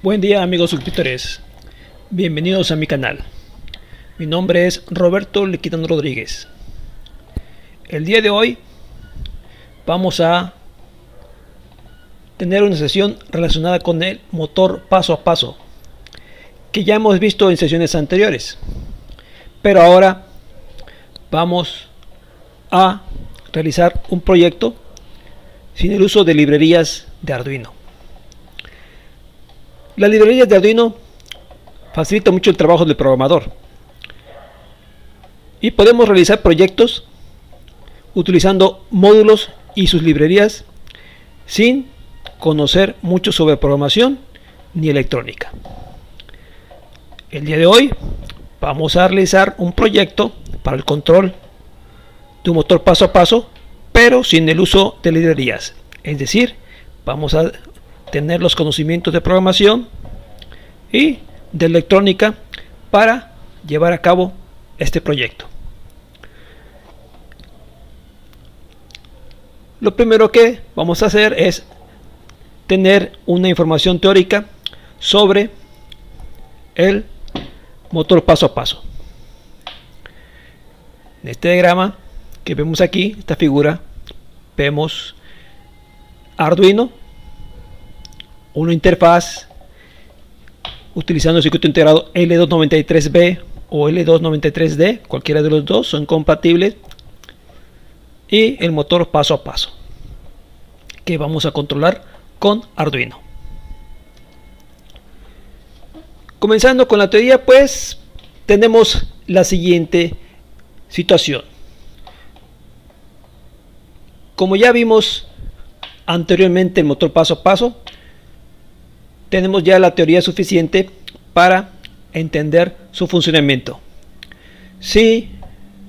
Buen día amigos suscriptores, bienvenidos a mi canal. Mi nombre es Roberto Liquidano Rodríguez. El día de hoy vamos a tener una sesión relacionada con el motor paso a paso, que ya hemos visto en sesiones anteriores, pero ahora vamos a realizar un proyecto sin el uso de librerías de Arduino. Las librerías de Arduino facilitan mucho el trabajo del programador y podemos realizar proyectos utilizando módulos y sus librerías sin conocer mucho sobre programación ni electrónica. El día de hoy vamos a realizar un proyecto para el control de un motor paso a paso, pero sin el uso de librerías. Es decir, vamos a tener los conocimientos de programación y de electrónica para llevar a cabo este proyecto. Lo primero que vamos a hacer es tener una información teórica sobre el motor paso a paso. En este diagrama que vemos aquí, esta figura, vemos Arduino, una interfaz utilizando el circuito integrado L293B o L293D, cualquiera de los dos son compatibles, y el motor paso a paso que vamos a controlar con Arduino. Comenzando con la teoría, pues tenemos la siguiente situación. Como ya vimos anteriormente el motor paso a paso, tenemos ya la teoría suficiente para entender su funcionamiento. Si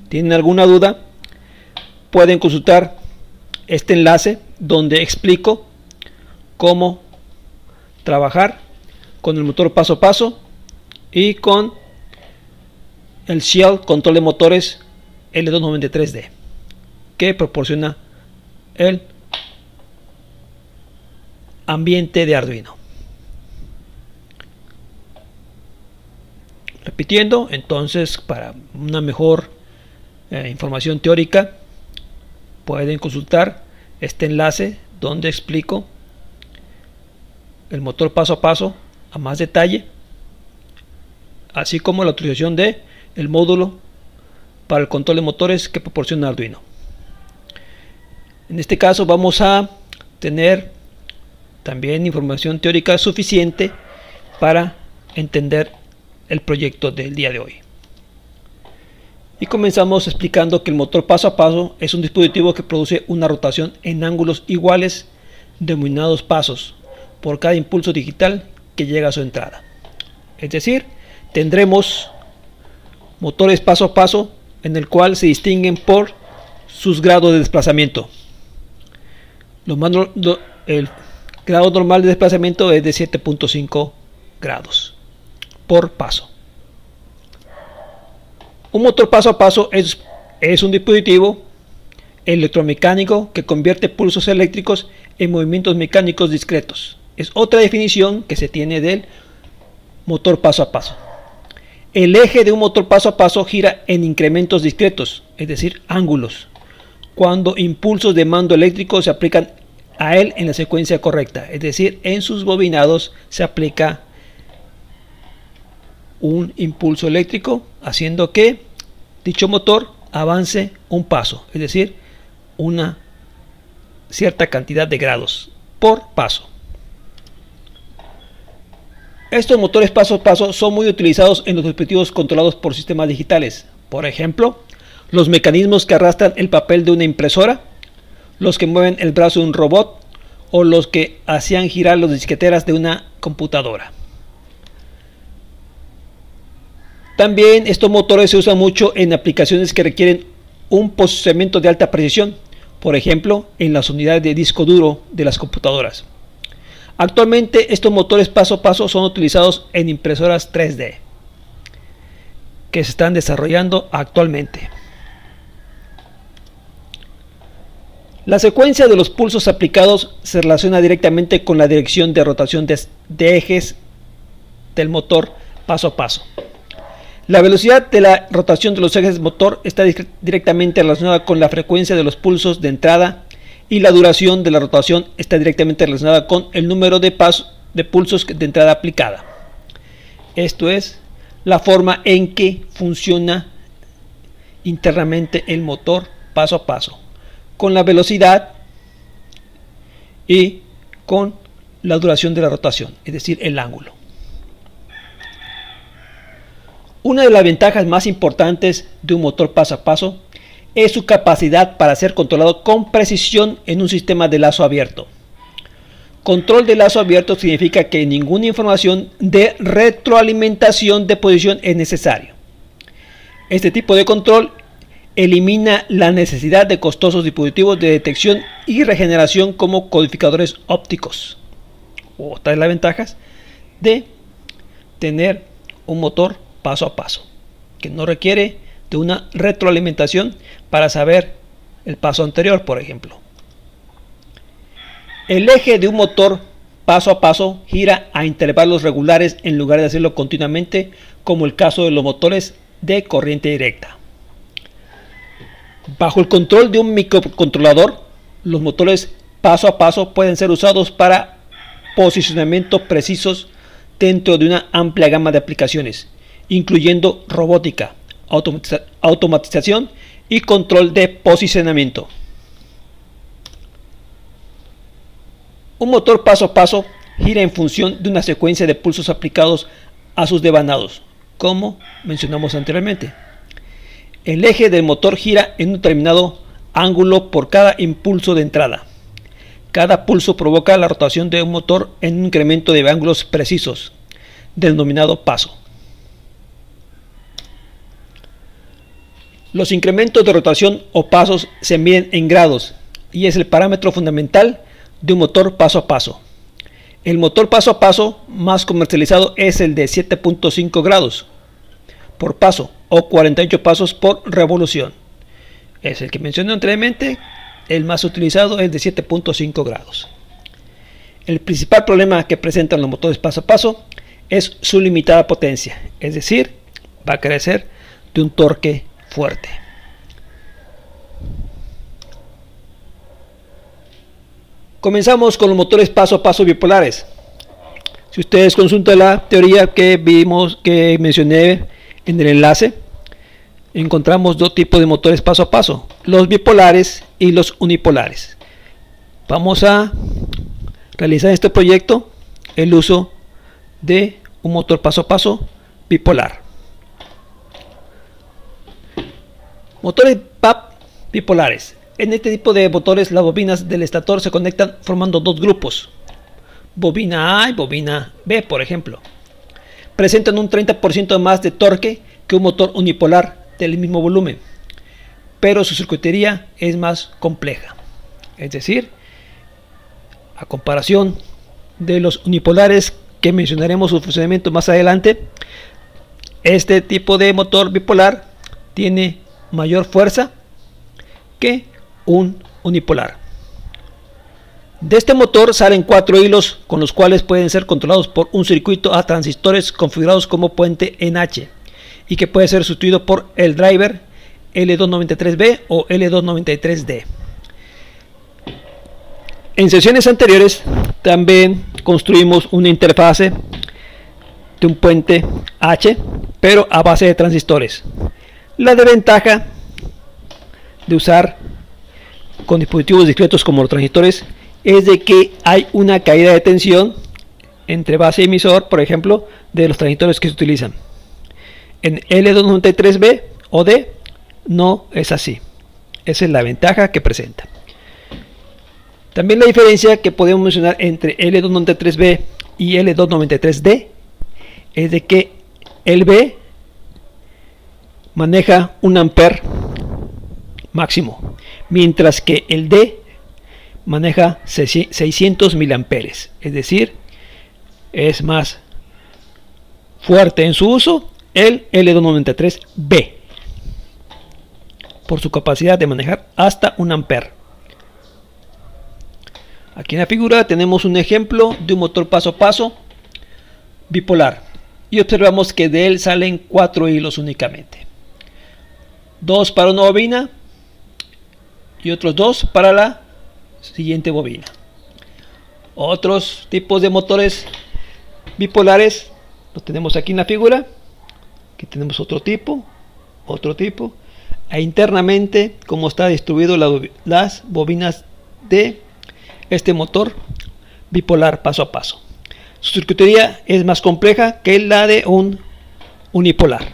tienen alguna duda, pueden consultar este enlace donde explico cómo trabajar con el motor paso a paso y con el Shell control de motores L293D, que proporciona el ambiente de Arduino. Repitiendo, entonces, para una mejor información teórica, pueden consultar este enlace donde explico el motor paso a paso a más detalle, así como la utilización de el módulo para el control de motores que proporciona Arduino. En este caso vamos a tener también información teórica suficiente para entender el proyecto del día de hoy. Y comenzamos explicando que el motor paso a paso es un dispositivo que produce una rotación en ángulos iguales denominados pasos por cada impulso digital que llega a su entrada. Es decir, tendremos motores paso a paso en el cual se distinguen por sus grados de desplazamiento. El grado normal de desplazamiento es de 7.5 grados por paso. Un motor paso a paso es un dispositivo electromecánico que convierte pulsos eléctricos en movimientos mecánicos discretos. Es otra definición que se tiene del motor paso a paso. El eje de un motor paso a paso gira en incrementos discretos, es decir, ángulos, cuando impulsos de mando eléctrico se aplican a él en la secuencia correcta, es decir, en sus bobinados se aplica un impulso eléctrico haciendo que dicho motor avance un paso, es decir, una cierta cantidad de grados por paso. Estos motores paso a paso son muy utilizados en los dispositivos controlados por sistemas digitales. Por ejemplo, los mecanismos que arrastran el papel de una impresora, los que mueven el brazo de un robot o los que hacían girar las disqueteras de una computadora. También estos motores se usan mucho en aplicaciones que requieren un procesamiento de alta precisión, por ejemplo en las unidades de disco duro de las computadoras. Actualmente estos motores paso a paso son utilizados en impresoras 3D que se están desarrollando actualmente. La secuencia de los pulsos aplicados se relaciona directamente con la dirección de rotación de ejes del motor paso a paso. La velocidad de la rotación de los ejes del motor está directamente relacionada con la frecuencia de los pulsos de entrada, y la duración de la rotación está directamente relacionada con el número de pulsos de entrada aplicada. Esto es la forma en que funciona internamente el motor paso a paso, con la velocidad y con la duración de la rotación, es decir, el ángulo. Una de las ventajas más importantes de un motor paso a paso es su capacidad para ser controlado con precisión en un sistema de lazo abierto. Control de lazo abierto significa que ninguna información de retroalimentación de posición es necesario. Este tipo de control elimina la necesidad de costosos dispositivos de detección y regeneración como codificadores ópticos. Otra de las ventajas de tener un motor paso a paso, que no requiere de una retroalimentación para saber el paso anterior, por ejemplo. El eje de un motor paso a paso gira a intervalos regulares en lugar de hacerlo continuamente, como el caso de los motores de corriente directa. Bajo el control de un microcontrolador, los motores paso a paso pueden ser usados para posicionamiento precisos dentro de una amplia gama de aplicaciones, incluyendo robótica, automatización y control de posicionamiento. Un motor paso a paso gira en función de una secuencia de pulsos aplicados a sus devanados, como mencionamos anteriormente. El eje del motor gira en un determinado ángulo por cada impulso de entrada. Cada pulso provoca la rotación de un motor en un incremento de ángulos precisos, denominado paso. Los incrementos de rotación o pasos se miden en grados y es el parámetro fundamental de un motor paso a paso. El motor paso a paso más comercializado es el de 7.5 grados por paso o 48 pasos por revolución. Es el que mencioné anteriormente. El más utilizado es de 7.5 grados. El principal problema que presentan los motores paso a paso es su limitada potencia, es decir, va a carecer de un torque fuerte. Comenzamos con los motores paso a paso bipolares. Si ustedes consultan la teoría que mencioné en el enlace, encontramos dos tipos de motores paso a paso: los bipolares y los unipolares. Vamos a realizar en este proyecto el uso de un motor paso a paso bipolar. Motores PAP bipolares. En este tipo de motores las bobinas del estator se conectan formando dos grupos, bobina A y bobina B, por ejemplo. Presentan un 30% más de torque que un motor unipolar del mismo volumen, pero su circuitería es más compleja. Es decir, a comparación de los unipolares, que mencionaremos su funcionamiento más adelante, este tipo de motor bipolar tiene mayor fuerza que un unipolar. De este motor salen 4 hilos con los cuales pueden ser controlados por un circuito a transistores configurados como puente en H, y que puede ser sustituido por el driver L293B o L293D. En sesiones anteriores también construimos una interfase de un puente H, pero a base de transistores. La desventaja de usar con dispositivos discretos como los transistores es de que hay una caída de tensión entre base y emisor, por ejemplo, de los transistores que se utilizan. En L293B o D no es así. Esa es la ventaja que presenta. También la diferencia que podemos mencionar entre L293B y L293D es de que el B maneja 1 ampere máximo, mientras que el D maneja 600 miliamperes, es decir, es más fuerte en su uso el L293B por su capacidad de manejar hasta 1 ampere. Aquí en la figura tenemos un ejemplo de un motor paso a paso bipolar. y observamos que de él salen 4 hilos únicamente, 2 para una bobina y otros 2 para la siguiente bobina. Otros tipos de motores bipolares los tenemos aquí en la figura. Aquí tenemos otro tipo, e internamente cómo está distribuido las bobinas de este motor bipolar paso a paso. Su circuitería es más compleja que la de un unipolar.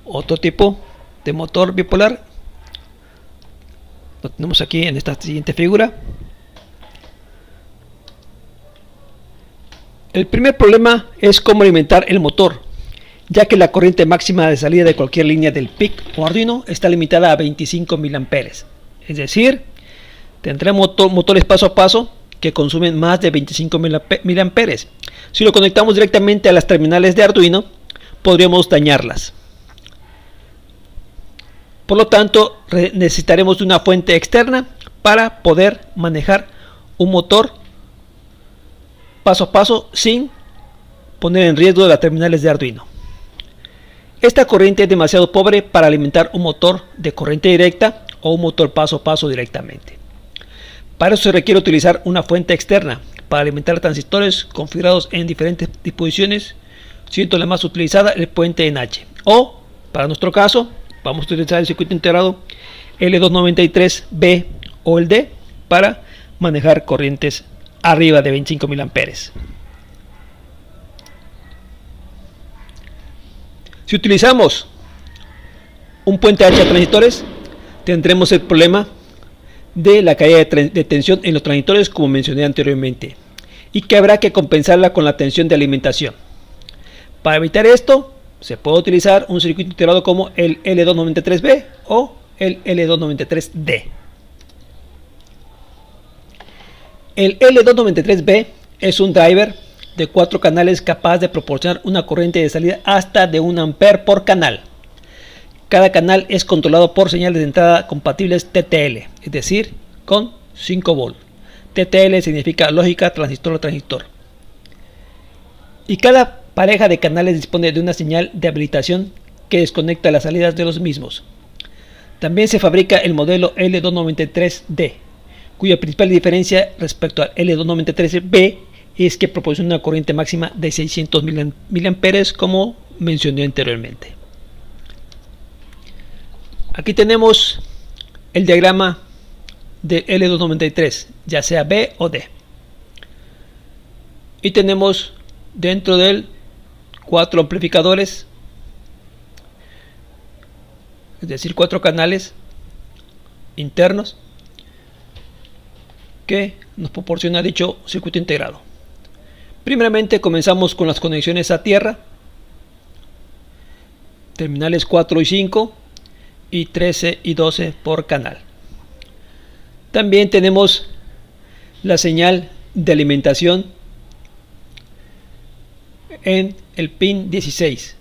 Otro tipo de motor bipolar lo tenemos aquí en esta siguiente figura. El primer problema es cómo alimentar el motor, ya que la corriente máxima de salida de cualquier línea del PIC o Arduino está limitada a 25 mA. Es decir, tendremos motores paso a paso que consumen más de 25 mA. Si lo conectamos directamente a las terminales de Arduino, podríamos dañarlas. Por lo tanto, necesitaremos de una fuente externa para poder manejar un motor paso a paso sin poner en riesgo las terminales de Arduino. Esta corriente es demasiado pobre para alimentar un motor de corriente directa o un motor paso a paso directamente. Para eso se requiere utilizar una fuente externa para alimentar transistores configurados en diferentes disposiciones, siendo la más utilizada el puente en H. O, para nuestro caso, vamos a utilizar el circuito integrado L293B o el D para manejar corrientes arriba de 25 mA. Si utilizamos un puente H a transistores, tendremos el problema de la caída de tensión en los transistores, como mencioné anteriormente, y que habrá que compensarla con la tensión de alimentación. Para evitar esto, se puede utilizar un circuito integrado como el L293B o el L293D. El L293B es un driver de 4 canales capaz de proporcionar una corriente de salida hasta de 1 A por canal. Cada canal es controlado por señales de entrada compatibles TTL, es decir, con 5 volts. TTL significa lógica transistor a transistor. Y cada pareja de canales dispone de una señal de habilitación que desconecta las salidas de los mismos. También se fabrica el modelo L293D, cuya principal diferencia respecto al L293B es que proporciona una corriente máxima de 600 mA, como mencioné anteriormente. Aquí tenemos el diagrama del L293, ya sea B o D. Y tenemos dentro de él 4 amplificadores, es decir, 4 canales internos que nos proporciona dicho circuito integrado. Primeramente comenzamos con las conexiones a tierra, terminales 4 y 5 y 13 y 12 por canal. También tenemos la señal de alimentación en el pin 16,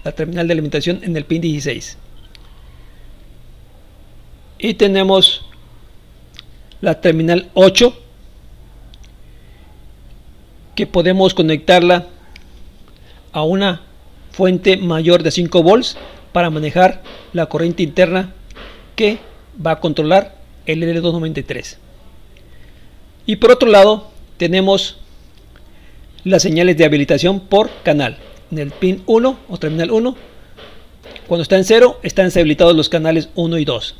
la terminal de alimentación en el pin 16, y tenemos la terminal 8 que podemos conectarla a una fuente mayor de 5 volts para manejar la corriente interna que va a controlar el L293. Y por otro lado tenemos las señales de habilitación por canal. En el pin 1 o terminal 1, cuando está en 0, están deshabilitados los canales 1 y 2,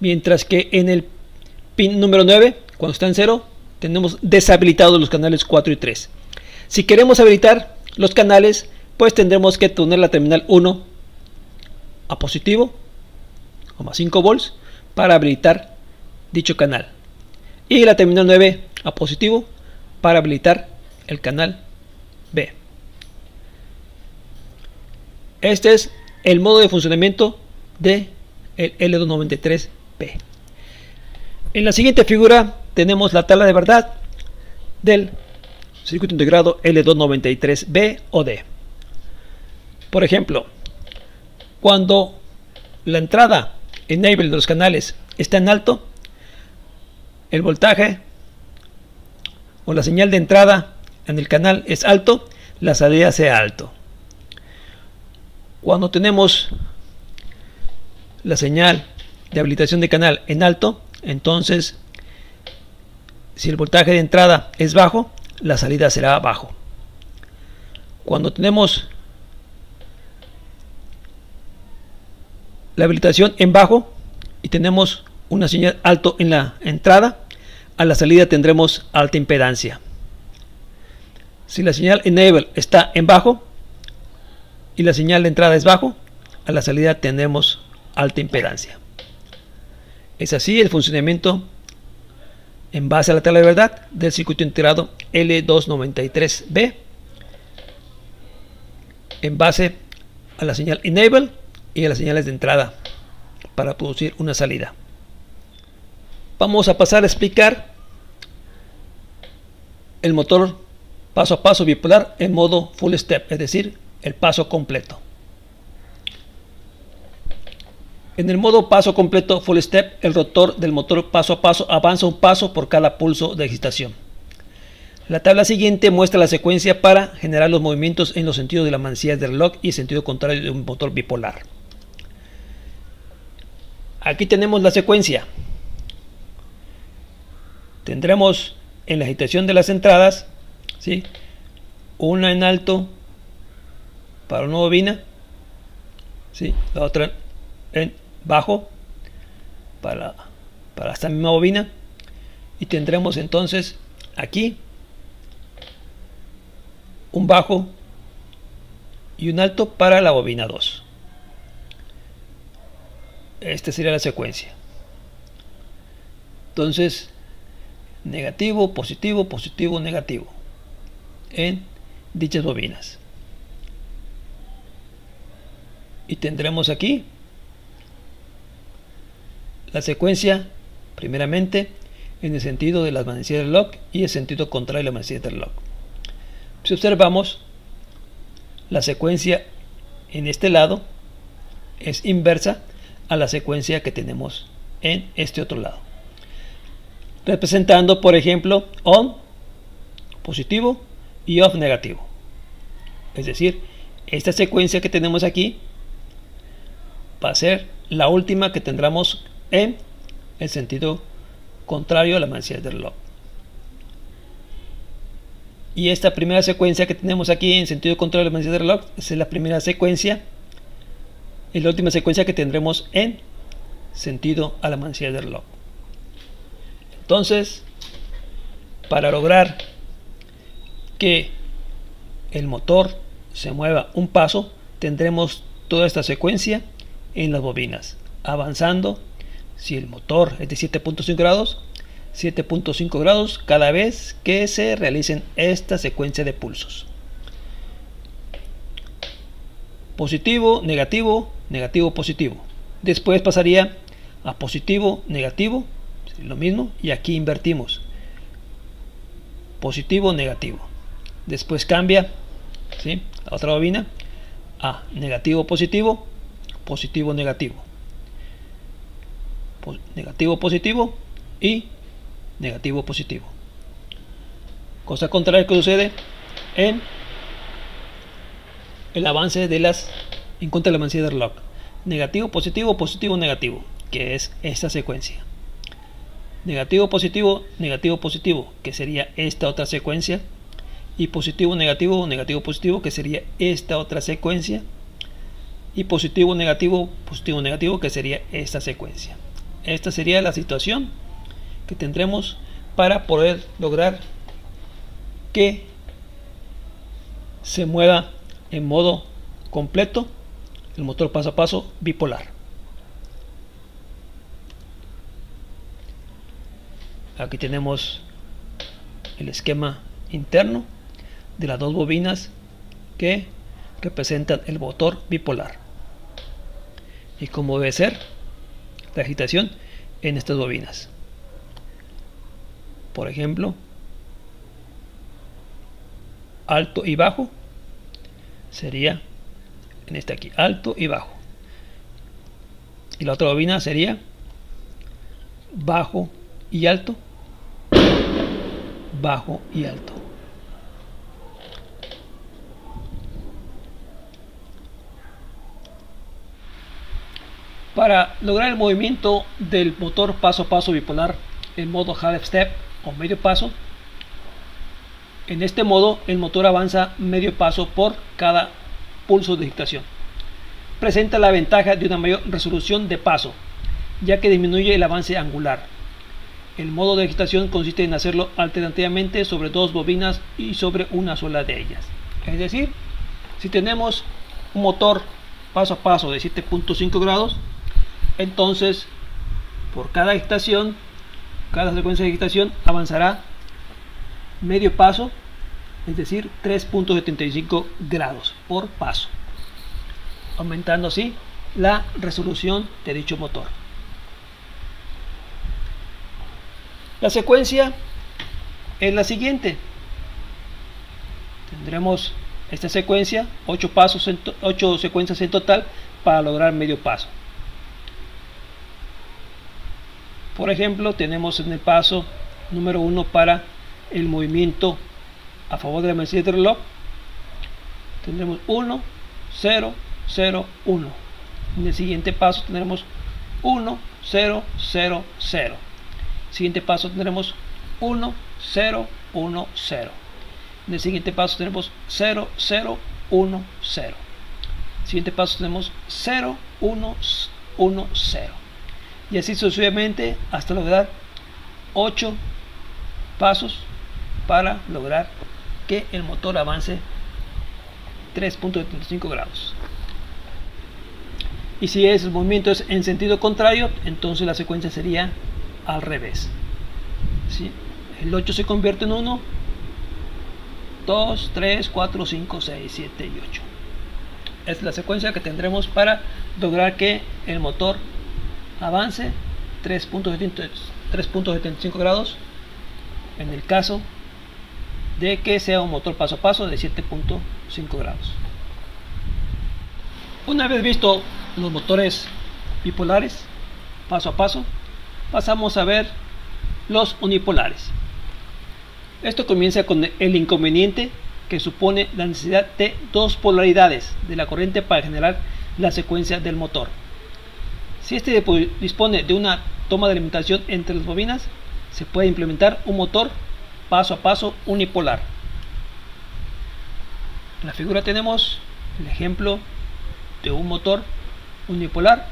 mientras que en el pin número 9, cuando está en 0, tenemos deshabilitados los canales 4 y 3. Si queremos habilitar los canales, pues tendremos que poner la terminal 1 a positivo, a 5 volts, para habilitar dicho canal, y la terminal 9 a positivo para habilitar el canal B. Este es el modo de funcionamiento de el L293B. En la siguiente figura tenemos la tabla de verdad del circuito integrado L293B o D. Por ejemplo, cuando la entrada enable de los canales está en alto, el voltaje o la señal de entrada en el canal es alto, la salida sea alto. Cuando tenemos la señal de habilitación de canal en alto, entonces si el voltaje de entrada es bajo, la salida será bajo. Cuando tenemos la habilitación en bajo y tenemos una señal alto en la entrada, a la salida tendremos alta impedancia. Si la señal enable está en bajo y la señal de entrada es bajo, a la salida tendremos alta impedancia. Es así el funcionamiento en base a la tabla de verdad del circuito integrado L293B en base a la señal enable y a las señales de entrada para producir una salida. Vamos a pasar a explicar el motor paso a paso bipolar en modo full step, es decir, el paso completo. En el modo paso completo full step, el rotor del motor paso a paso avanza un paso por cada pulso de excitación. La tabla siguiente muestra la secuencia para generar los movimientos en los sentidos de la manecilla del reloj y el sentido contrario de un motor bipolar. Aquí tenemos la secuencia. Tendremos en la agitación de las entradas, ¿sí?, una en alto para una bobina, ¿sí?, la otra en bajo para esta misma bobina, y tendremos entonces aquí un bajo y un alto para la bobina 2. Esta sería la secuencia. Entonces, negativo, positivo, positivo, negativo en dichas bobinas. Y tendremos aquí la secuencia, primeramente en el sentido de las manecillas del reloj y el sentido contrario de la manecilla del reloj. Si observamos, la secuencia en este lado es inversa a la secuencia que tenemos en este otro lado, representando, por ejemplo, on positivo y off negativo. Es decir, esta secuencia que tenemos aquí va a ser la última que tendremos en el sentido contrario a la manecilla del reloj. Y esta primera secuencia que tenemos aquí en sentido contrario a la manecilla del reloj es la primera secuencia y la última secuencia que tendremos en sentido a la manecilla del reloj. Entonces, para lograr que el motor se mueva un paso, tendremos toda esta secuencia en las bobinas, avanzando. Si el motor es de 7.5 grados, 7.5 grados cada vez que se realicen esta secuencia de pulsos. Positivo, negativo, negativo, positivo. Después pasaría a positivo, negativo, lo mismo, y aquí invertimos. Positivo, negativo. Después cambia, ¿sí?, a otra bobina a negativo, positivo, positivo, negativo. Negativo, positivo y negativo, positivo. Cosa contraria que sucede en el avance de las en contra de la manecilla del reloj. Negativo, positivo, positivo, negativo, que es esta secuencia. Negativo, positivo, negativo, positivo, que sería esta otra secuencia. Y positivo, negativo, negativo, positivo, que sería esta otra secuencia. Y positivo, negativo, negativo, que sería esta secuencia. Esta sería la situación que tendremos para poder lograr que se mueva en modo completo el motor paso a paso bipolar. Aquí tenemos el esquema interno de las dos bobinas que representan el motor bipolar y cómo debe ser la agitación en estas bobinas. Por ejemplo, alto y bajo sería en este aquí, alto y bajo, y la otra bobina sería bajo y alto, bajo y alto. Para lograr el movimiento del motor paso a paso bipolar en modo half step o medio paso, en este modo el motor avanza medio paso por cada pulso de digitación. Presenta la ventaja de una mayor resolución de paso, ya que disminuye el avance angular. El modo de digitación consiste en hacerlo alternativamente sobre dos bobinas y sobre una sola de ellas. Es decir, si tenemos un motor paso a paso de 7.5 grados, entonces por cada digitación, cada secuencia de digitación avanzará medio paso, es decir 3.75 grados por paso, aumentando así la resolución de dicho motor. La secuencia es la siguiente. Tendremos esta secuencia, 8 secuencias en total para lograr medio paso. Por ejemplo, tenemos en el paso número 1 para el movimiento a favor de la manecilla del reloj, tendremos 1, 0, 0, 1. En el siguiente paso tendremos 1, 0, 0, 0. Siguiente paso tendremos 1, 0, 1, 0. En el siguiente paso tenemos 0, 0, 1, 0. Siguiente paso tenemos 0, 1, 1, 0. Y así sucesivamente hasta lograr 8 pasos para lograr que el motor avance 3.75 grados. Y si el movimiento es en sentido contrario, entonces la secuencia sería al revés. ¿Sí? El 8 se convierte en 1, 2, 3, 4, 5, 6, 7 y 8. Es la secuencia que tendremos para lograr que el motor avance 3.75 grados en el caso de que sea un motor paso a paso de 7.5 grados. Una vez visto los motores bipolares paso a paso, pasamos a ver los unipolares. Esto comienza con el inconveniente que supone la necesidad de dos polaridades de la corriente para generar la secuencia del motor. Si este dispone de una toma de alimentación entre las bobinas, se puede implementar un motor paso a paso unipolar. En la figura tenemos el ejemplo de un motor unipolar.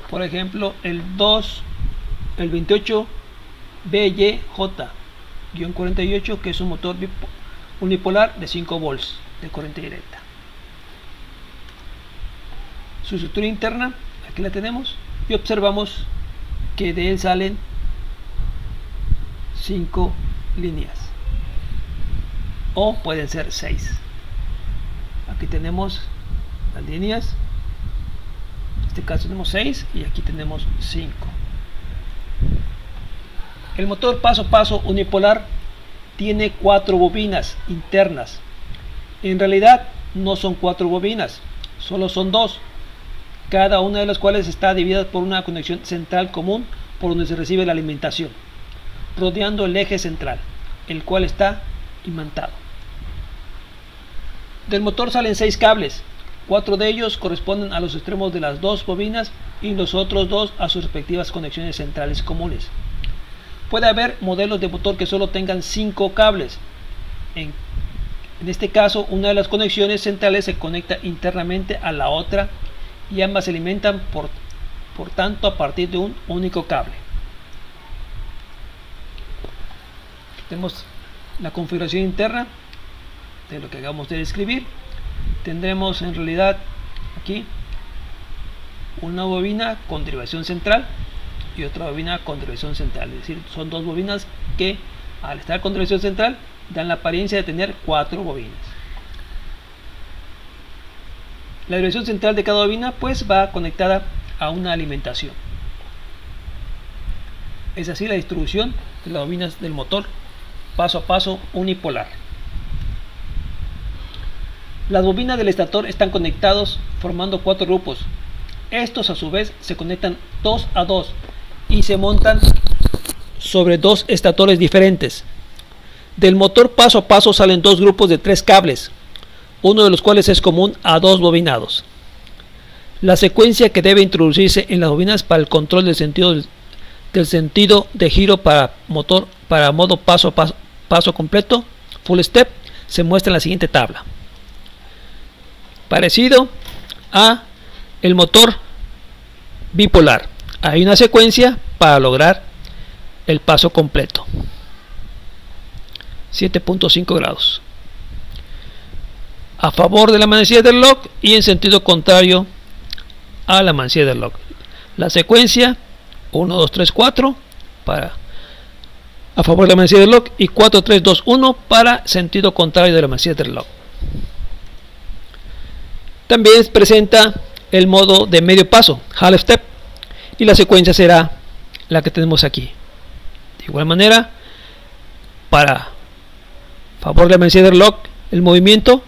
Por ejemplo, el 28 BYJ-48, que es un motor unipolar de 5 volts de corriente directa. Su estructura interna, aquí la tenemos, y observamos que de él salen 5 líneas, o pueden ser 6. Aquí tenemos las líneas, en este caso tenemos 6 y aquí tenemos 5. El motor paso a paso unipolar tiene 4 bobinas internas. En realidad no son 4 bobinas, solo son 2, cada una de las cuales está dividida por una conexión central común por donde se recibe la alimentación, rodeando el eje central, el cual está imantado. Del motor salen 6 cables, 4 de ellos corresponden a los extremos de las 2 bobinas y los otros 2 a sus respectivas conexiones centrales comunes. Puede haber modelos de motor que solo tengan 5 cables. En este caso, una de las conexiones centrales se conecta internamente a la otra y ambas se alimentan por tanto a partir de un único cable. Tenemos la configuración interna de lo que acabamos de describir. Tendremos en realidad aquí una bobina con derivación central y otra bobina con derivación central, es decir, son 2 bobinas que al estar con derivación central dan la apariencia de tener 4 bobinas. La derivación central de cada bobina pues va conectada a una alimentación. Es así la distribución de las bobinas del motor paso a paso unipolar. Las bobinas del estator están conectados formando 4 grupos. Estos a su vez se conectan 2 a 2 y se montan sobre 2 estatores diferentes. Del motor paso a paso salen 2 grupos de 3 cables, uno de los cuales es común a 2 bobinados. La secuencia que debe introducirse en las bobinas para el control del sentido de giro para modo paso completo, full step, se muestra en la siguiente tabla. Parecido a el motor bipolar, hay una secuencia para lograr el paso completo. 7.5 grados a favor de la manecilla del lock y en sentido contrario a la manecilla del lock. La secuencia 1, 2, 3, 4 para a favor de la manecilla del lock y 4, 3, 2, 1 para sentido contrario de la manecilla del lock. También presenta el modo de medio paso, half step, y la secuencia será la que tenemos aquí. De igual manera, para favor de la manecilla del lock, el movimiento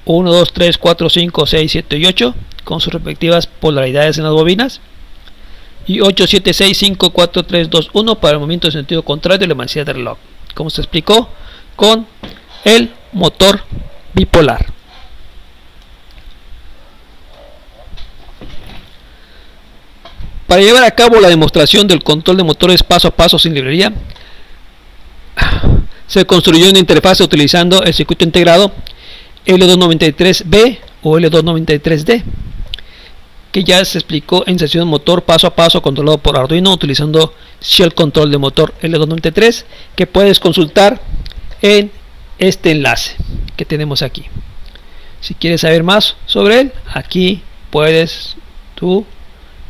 1, 2, 3, 4, 5, 6, 7 y 8 con sus respectivas polaridades en las bobinas, y 8, 7, 6, 5, 4, 3, 2, 1 para el movimiento de sentido contrario de la manecilla del reloj, como se explicó con el motor bipolar. Para llevar a cabo la demostración del control de motores paso a paso sin librería, se construyó una interfaz utilizando el circuito integrado L293B o L293D, que ya se explicó en sesión motor paso a paso controlado por Arduino utilizando Shell Control de motor L293, que puedes consultar en este enlace que tenemos aquí. Si quieres saber más sobre él, aquí puedes tú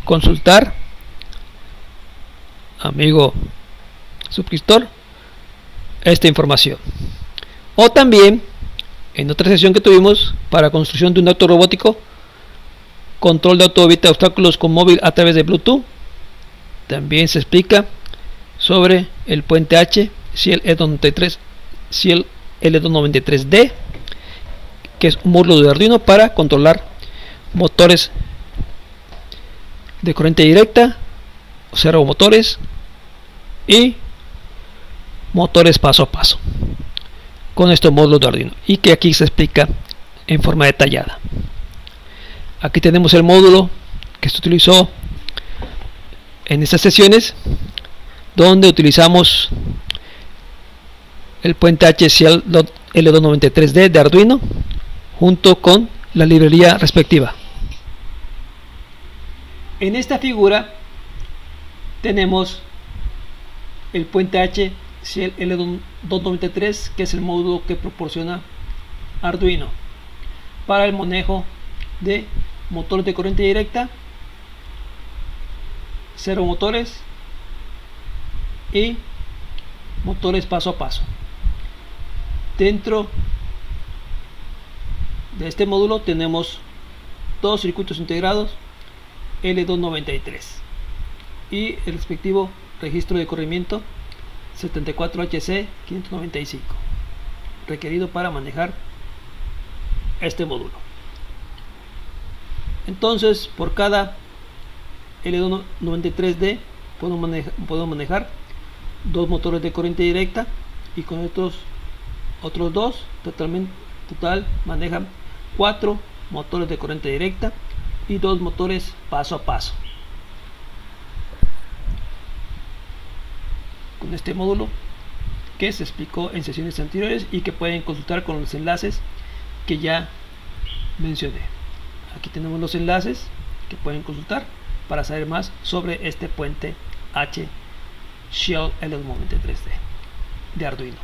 consultar, amigo suscriptor, esta información. O también en otra sesión que tuvimos para construcción de un auto robótico, control de auto evita obstáculos con móvil a través de Bluetooth, también se explica sobre el puente H Shell L293D, que es un módulo de Arduino para controlar motores de corriente directa, servomotores y motores paso a paso con estos módulos de Arduino, y que aquí se explica en forma detallada. Aquí tenemos el módulo que se utilizó en estas sesiones, donde utilizamos el puente HCL L293D de Arduino junto con la librería respectiva. En esta figura tenemos el puente HCL L293, que es el módulo que proporciona Arduino para el manejo de motores de corriente directa, servomotores y motores paso a paso. Dentro de este módulo tenemos dos circuitos integrados L293 y el respectivo registro de corrimiento 74HC595 requerido para manejar este módulo. Entonces, por cada L293D podemos manejar dos motores de corriente directa, y con estos otros dos total manejan 4 motores de corriente directa y 2 motores paso a paso. Con este módulo que se explicó en sesiones anteriores y que pueden consultar con los enlaces que ya mencioné. Aquí tenemos los enlaces que pueden consultar para saber más sobre este puente H Shell L293D de Arduino.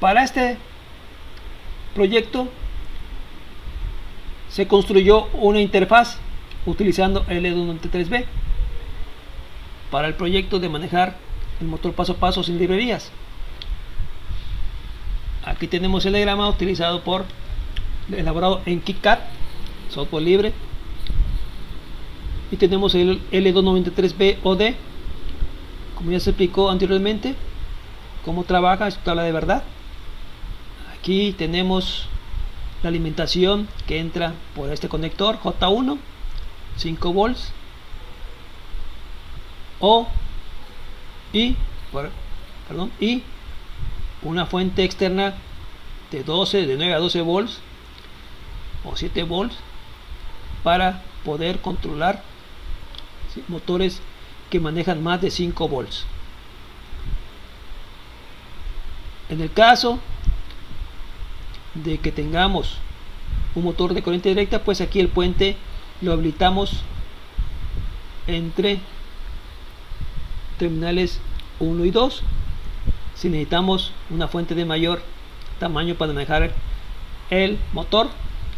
Para este proyecto se construyó una interfaz utilizando L293B para el proyecto de manejar el motor paso a paso sin librerías. Aquí tenemos el diagrama utilizado elaborado en KitKat, software libre, y tenemos el L293B OD, como ya se explicó anteriormente, cómo trabaja su tabla de verdad. Aquí tenemos la alimentación que entra por este conector J1, 5 volts, y una fuente externa de 9 a 12 volts o 7 volts para poder controlar, ¿sí?, motores que manejan más de 5 volts. En el caso de que tengamos un motor de corriente directa, pues aquí el puente lo habilitamos entre terminales 1 y 2. Si necesitamos una fuente de mayor tamaño para manejar el motor,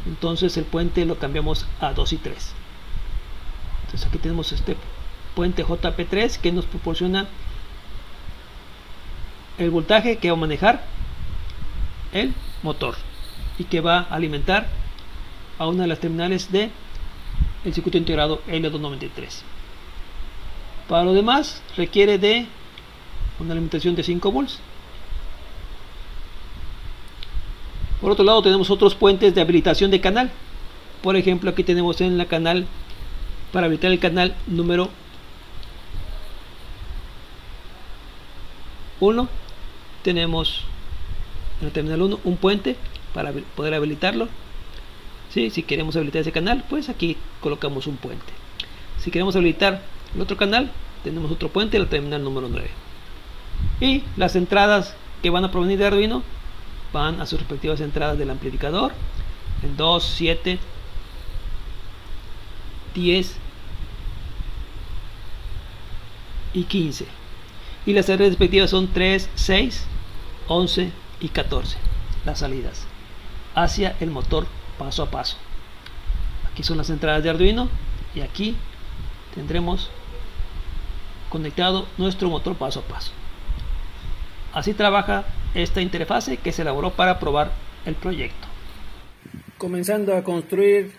entonces el puente lo cambiamos a 2 y 3. Entonces aquí tenemos este puente JP3 que nos proporciona el voltaje que va a manejar el motor y que va a alimentar a una de las terminales de el circuito integrado L293. Para lo demás requiere de una alimentación de 5 volts. Por otro lado tenemos otros puentes de habilitación de canal. Por ejemplo, aquí tenemos en la canal, para habilitar el canal número 1, tenemos en el terminal 1 un puente para poder habilitarlo. ¿Sí? Si queremos habilitar ese canal, pues aquí colocamos un puente. Si queremos habilitar el otro canal, tenemos otro puente en el terminal número 9. Y las entradas que van a provenir de Arduino van a sus respectivas entradas del amplificador en 2, 7, 10 y 15. Y las salidas respectivas son 3, 6, 11 y 14. Las salidas hacia el motor paso a paso. Aquí son las entradas de Arduino y aquí tendremos conectado nuestro motor paso a paso. Así trabaja esta interfase que se elaboró para probar el proyecto. Comenzando a construir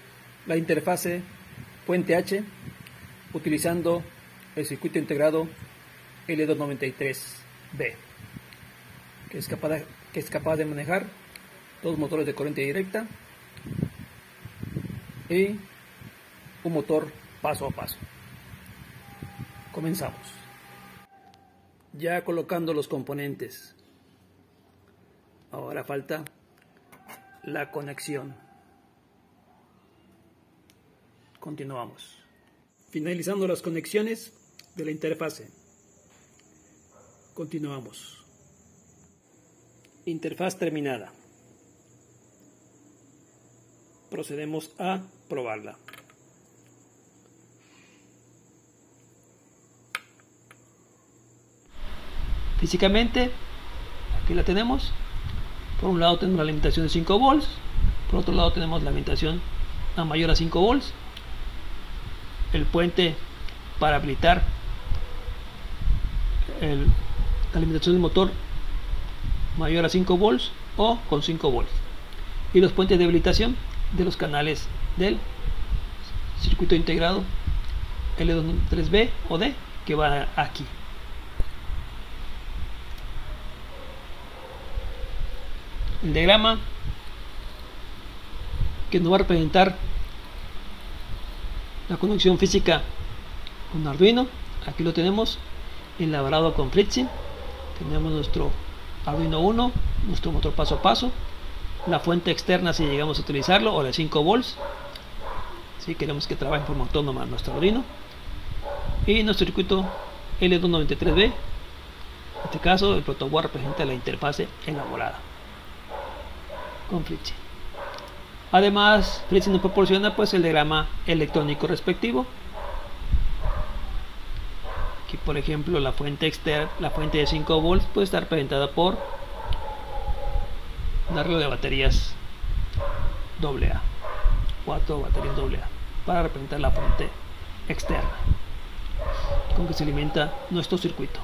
la interfase Puente H utilizando el circuito integrado L293B, que es capaz de manejar dos motores de corriente directa y un motor paso a paso. Comenzamos. Ya colocando los componentes. Ahora falta la conexión. Continuamos. Finalizando las conexiones de la interfase. Continuamos. Interfaz terminada. Procedemos a probarla. Físicamente, aquí la tenemos. Por un lado tenemos la limitación de 5 volts. Por otro lado tenemos la limitación a mayor a 5 volts. El puente para habilitar la limitación del motor mayor a 5 volts o con 5 volts. Y los puentes de habilitación de los canales del circuito integrado L293B o D que va aquí. El diagrama que nos va a representar la conexión física con Arduino, aquí lo tenemos elaborado con FreeSync. Tenemos nuestro Arduino 1, nuestro motor paso a paso, la fuente externa si llegamos a utilizarlo, o de 5 volts si queremos que trabaje en forma autónoma nuestro Arduino, y nuestro circuito L293B. En este caso el protoboard representa la interfase elaborada con FreeSync. Además, FreeSync nos proporciona pues el diagrama electrónico respectivo. Aquí por ejemplo la fuente externa, la fuente de 5 volts puede estar representada por un arreglo de baterías AA, 4 baterías AA, para representar la fuente externa con que se alimenta nuestro circuito.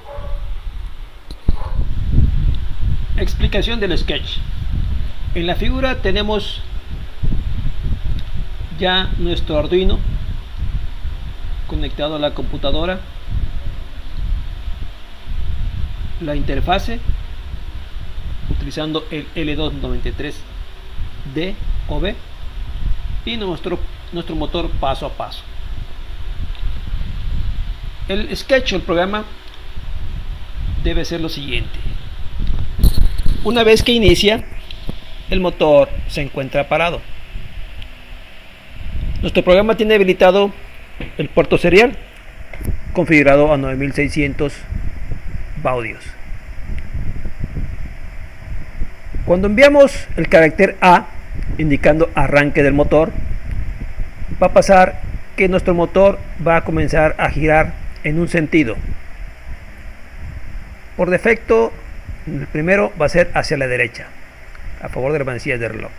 Explicación del sketch. En la figura tenemos ya nuestro Arduino conectado a la computadora, la interfase utilizando el L293D o B y nuestro motor paso a paso. El sketch o el programa debe ser lo siguiente: una vez que inicia, el motor se encuentra parado. Nuestro programa tiene habilitado el puerto serial configurado a 9600 baudios. Cuando enviamos el carácter A indicando arranque del motor, va a pasar que nuestro motor va a comenzar a girar en un sentido. Por defecto, el primero va a ser hacia la derecha, a favor de las manecillas del reloj.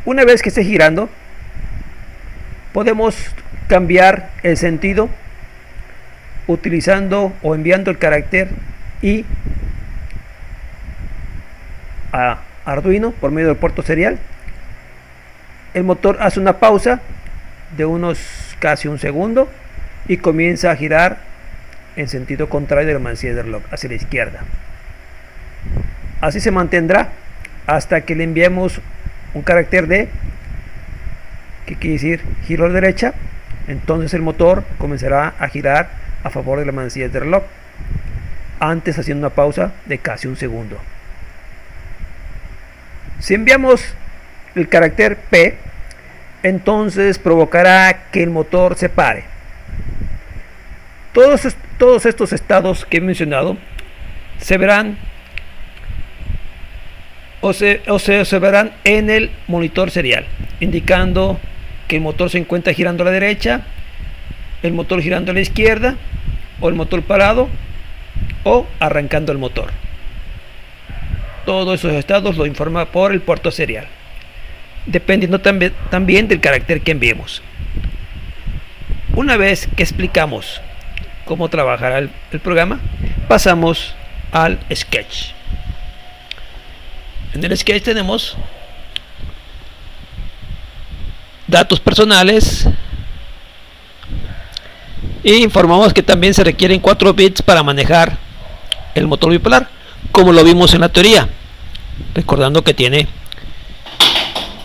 Una vez que esté girando, podemos cambiar el sentido utilizando o enviando el carácter I a Arduino por medio del puerto serial. El motor hace una pausa de unos casi un segundo y comienza a girar en sentido contrario de la manecilla del reloj, hacia la izquierda. Así se mantendrá hasta que le enviemos un carácter D, que quiere decir giro a la derecha. Entonces el motor comenzará a girar a favor de la manecilla del reloj, antes haciendo una pausa de casi un segundo. Si enviamos el carácter P, entonces provocará que el motor se pare. Todos estos estados que he mencionado se verán se verán en el monitor serial, indicando que el motor se encuentra girando a la derecha, el motor girando a la izquierda, o el motor parado, o arrancando el motor. Todos esos estados lo informa por el puerto serial, dependiendo también del carácter que enviemos. Una vez que explicamos cómo trabajará el programa, pasamos al sketch. En el sketch tenemos datos personales e informamos que también se requieren 4 bits para manejar el motor bipolar, como lo vimos en la teoría, recordando que tiene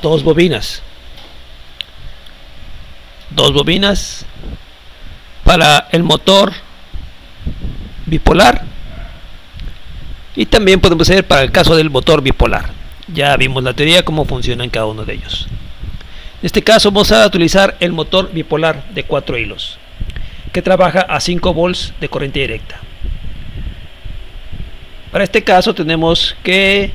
2 bobinas para el motor bipolar, y también podemos hacer para el caso del motor bipolar. Ya vimos la teoría, cómo funcionan cada uno de ellos. En este caso vamos a utilizar el motor bipolar de 4 hilos, que trabaja a 5 volts de corriente directa. Para este caso tenemos que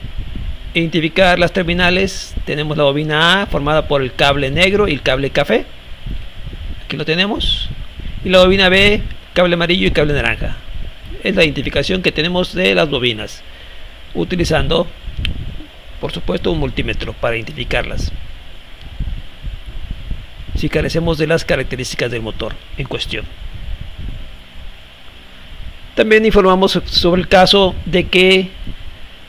identificar las terminales. Tenemos la bobina A formada por el cable negro y el cable café, aquí lo tenemos, y la bobina B, cable amarillo y cable naranja. Es la identificación que tenemos de las bobinas, utilizando por supuesto un multímetro para identificarlas si carecemos de las características del motor en cuestión. También informamos sobre el caso de que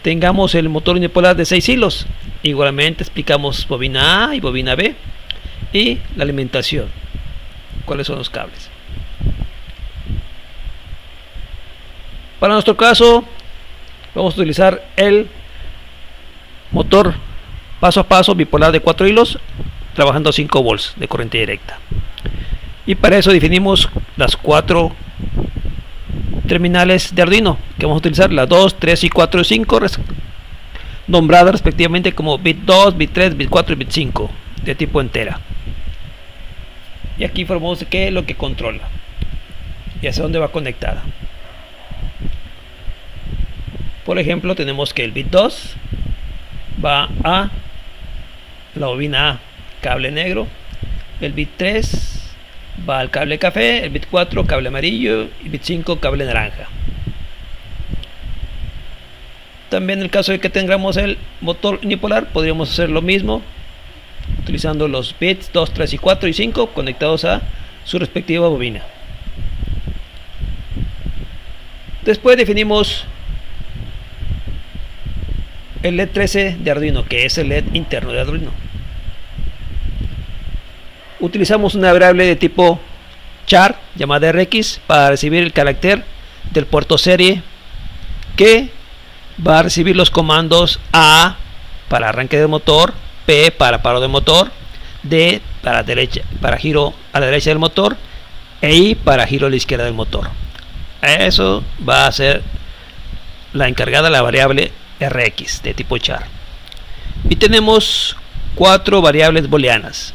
tengamos el motor unipolar de 6 hilos. Igualmente explicamos bobina A y bobina B y la alimentación, cuáles son los cables. Para nuestro caso vamos a utilizar el motor paso a paso bipolar de 4 hilos trabajando a 5 volts de corriente directa, y para eso definimos las 4 terminales de Arduino que vamos a utilizar, las 2, 3 y 4 y 5, nombradas respectivamente como bit 2, bit 3, bit 4 y bit 5 de tipo entera. Y aquí informamos qué es lo que controla y hacia dónde va conectada. Por ejemplo, tenemos que el bit 2 va a la bobina A, cable negro, el bit 3 va al cable café, el bit 4 cable amarillo y bit 5 cable naranja. También en el caso de que tengamos el motor unipolar, podríamos hacer lo mismo utilizando los bits 2, 3 y 4 y 5 conectados a su respectiva bobina. Después definimos el LED 13 de Arduino, que es el LED interno de Arduino. Utilizamos una variable de tipo char llamada RX para recibir el carácter del puerto serie, que va a recibir los comandos A para arranque del motor, P para paro del motor, D para giro a la derecha del motor, e I para giro a la izquierda del motor. Eso va a ser la encargada de la variable RX de tipo char. Y tenemos 4 variables booleanas.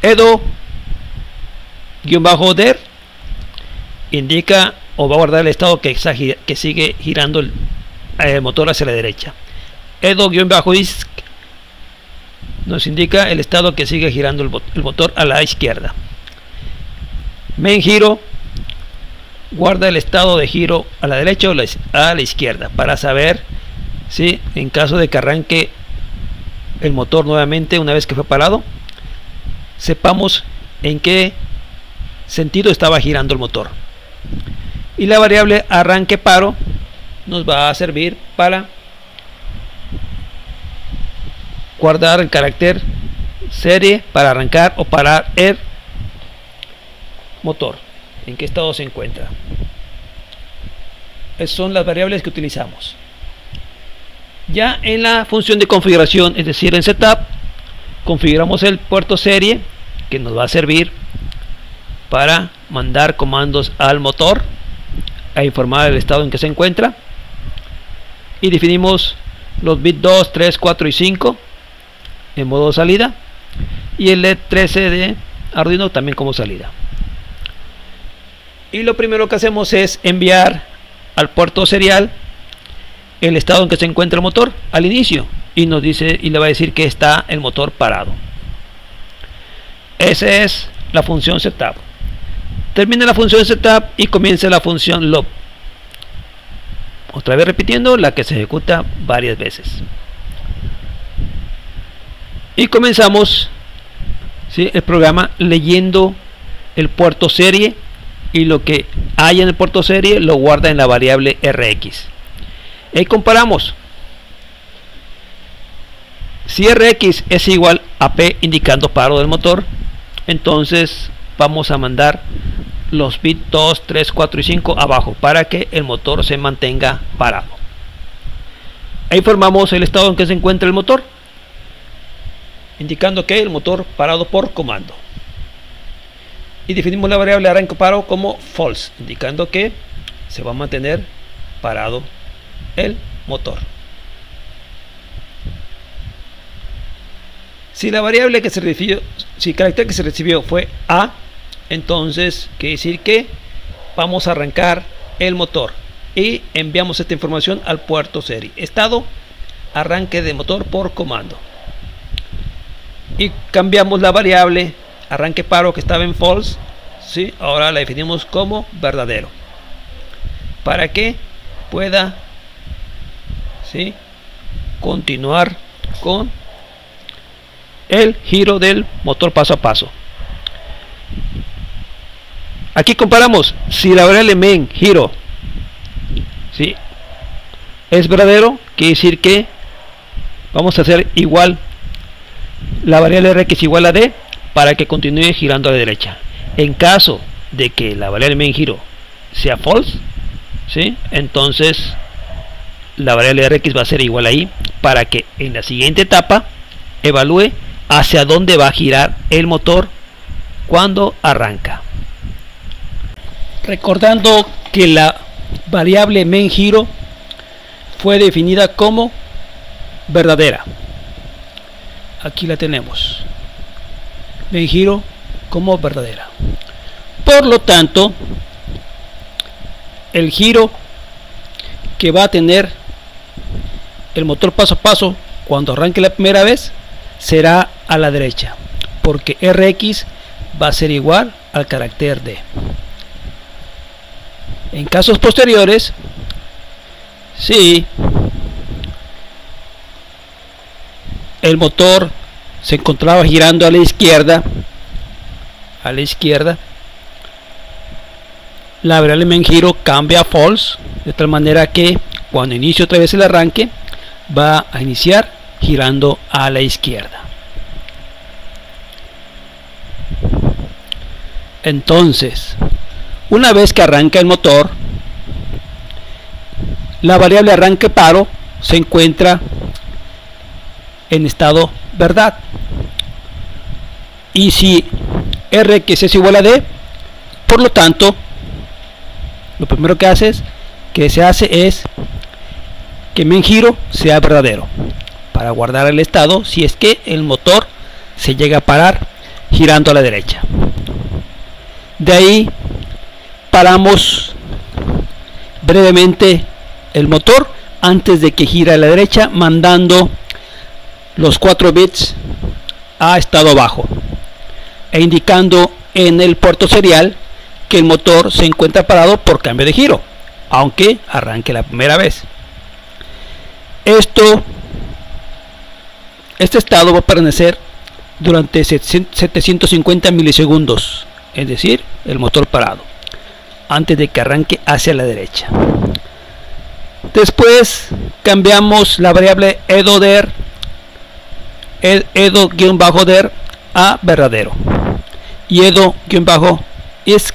edo-der indica o va a guardar el estado que sigue girando el motor hacia la derecha. edo-disk nos indica el estado que sigue girando el motor a la izquierda. Main giro guarda el estado de giro a la derecha o a la izquierda para saber si en caso de que arranque el motor nuevamente una vez que fue parado, sepamos en qué sentido estaba girando el motor. Y la variable arranque paro nos va a servir para guardar el carácter serie para arrancar o parar el motor, en qué estado se encuentra. Esas son las variables que utilizamos. Ya en la función de configuración, es decir en setup, configuramos el puerto serie que nos va a servir para mandar comandos al motor a informar el estado en que se encuentra, y definimos los bits 2, 3, 4 y 5 en modo salida y el LED 13 de Arduino también como salida. Y lo primero que hacemos es enviar al puerto serial el estado en que se encuentra el motor al inicio, y nos dice y le va a decir que está el motor parado. Esa es la función setup. Termina la función setup y comienza la función loop, otra vez repitiendo la que se ejecuta varias veces. Y comenzamos el programa leyendo el puerto serie, y lo que hay en el puerto serie lo guarda en la variable rx. Y comparamos. Si rx es igual a p indicando paro del motor, entonces vamos a mandar los bits 2, 3, 4 y 5 abajo para que el motor se mantenga parado. Ahí formamos el estado en que se encuentra el motor, indicando que el motor parado por comando. Y definimos la variable arranque paro como false, indicando que se va a mantener parado el motor. Si la variable que se recibió, si el carácter que se recibió fue A, entonces quiere decir que vamos a arrancar el motor y enviamos esta información al puerto serie. Estado arranque de motor por comando. Y cambiamos la variable arranque paro que estaba en false, ahora la definimos como verdadero para que pueda continuar con el giro del motor paso a paso. Aquí comparamos. Si la variable main giro es verdadero, quiere decir que vamos a hacer igual la variable rx igual a d para que continúe girando a la derecha. En caso de que la variable main giro sea false, entonces la variable rx va a ser igual ahí para que en la siguiente etapa evalúe hacia dónde va a girar el motor cuando arranca. Recordando que la variable main giro fue definida como verdadera. Aquí la tenemos, main giro como verdadera. Por lo tanto, el giro que va a tener el motor paso a paso cuando arranque la primera vez será a la derecha, porque rx va a ser igual al carácter d. En casos posteriores, si el motor se encontraba girando a la izquierda, la variable main giro cambia a false, de tal manera que cuando inicie otra vez el arranque va a iniciar girando a la izquierda. Entonces, una vez que arranca el motor, la variable arranque paro se encuentra en estado verdad, y si rx es igual a d, por lo tanto lo primero que se hace es que main giro sea verdadero, para guardar el estado si es que el motor se llega a parar girando a la derecha. De ahí paramos brevemente el motor antes de que gire a la derecha, mandando los 4 bits a estado bajo e indicando en el puerto serial que el motor se encuentra parado por cambio de giro, aunque arranque la primera vez. Este estado va a permanecer durante 750 milisegundos, es decir, el motor parado, antes de que arranque hacia la derecha. Después cambiamos la variable edo-der a verdadero y edo-isc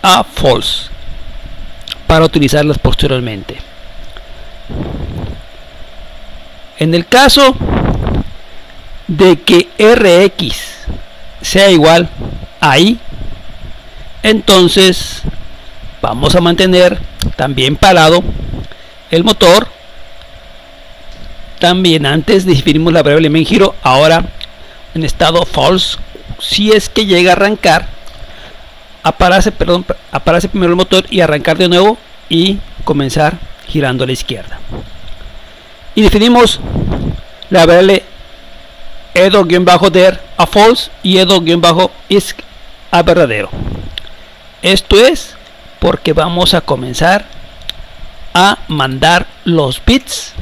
a false para utilizarlas posteriormente. En el caso de que Rx sea igual a I, entonces vamos a mantener también parado el motor. También antes definimos la variable main giro, ahora en estado false. Si es que llega a arrancar, aparece primero el motor y arrancar de nuevo y comenzar girando a la izquierda. Y definimos la variable edo-der a false y edo-isc a verdadero. Esto es porque vamos a comenzar a mandar los bits